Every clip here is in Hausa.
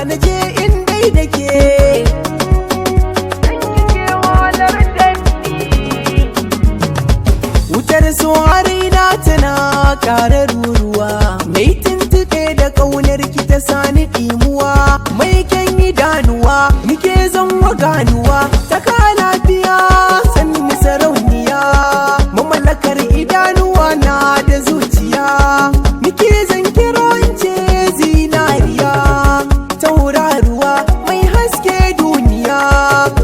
na je in dai da ke. Wutar so raina tana ƙara ruruwa, mai tuntuɓe da ƙaunar ki ta sani ɗimuwa. Mai kyan idanuwa nike zanwa ganuwa, ta ka lafiya sanni sarauniya. Mamallakar idanuwa na da zuciya, nike zan kira in ce zinariya. Tauraruwa mai haske duniya,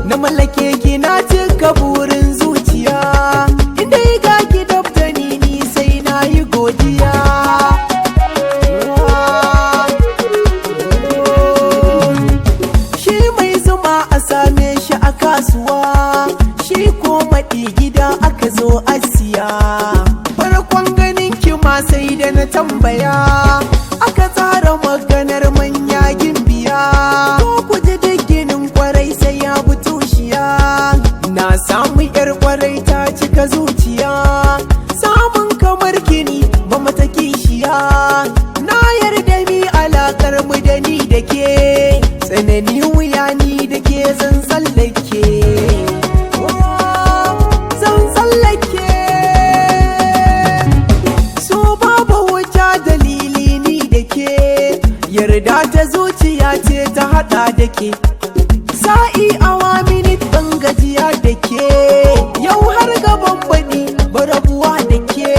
na mallake ki na cika burin zuciya. Indai ga ki dabta ni sai na yi godiya. Shi mai zuma a same shi a kasuwa, shi ko maɗi gida aka zo a siya. Farkon ganin ki ma sai da na tambaya, aka tsara maganar manya gimbiya. Ko ku ji ginin kwarai sai ya bi tushiya, na samu yar kwarai ta cika zuciya. Samun kamar kini ba mata kishiya, na yarda mi alakar mu da ni da ke. Tsanani wuya ni da ke zan tsallake, zan tsallake. So babu wuta dalili ni da ke, yarda ta zuciya ce ta hada da ke. Sa'i awa minit ban gajiya da ke, yau har gaban baɗi barabuwa da ke.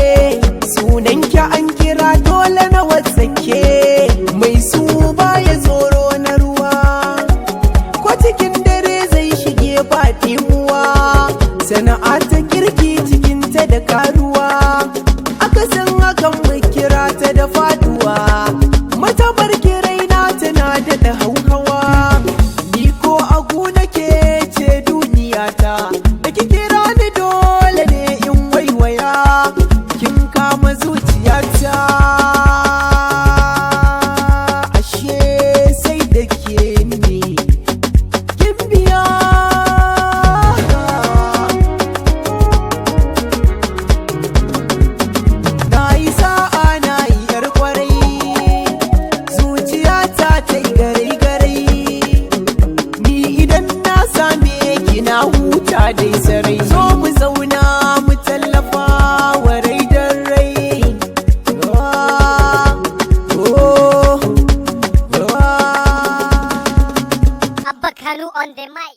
Sunan ki an kira dole na wasake, mai su baya tsoro na ruwa. Ko cikin dare zai shige ba ɗimuwa, sana'a ta kirki cikinta da karuwa. Akasin hakan mu kira ta da faduwa, matabar kiraina tana da hauhawa. Ni ko agu nake ce duniyata, da ki kira ni dole ne in waiwaya. Kin kama zuciyata, ashe sai da ke ne kin biya. Na yi sa'a na yi yar kwarai, zuciyata ta yi garai-garai. Ni idan na same ki na huta dai sarai. So mu zauna mu tallafa wa rai da rai. Abba Kalu on the mic.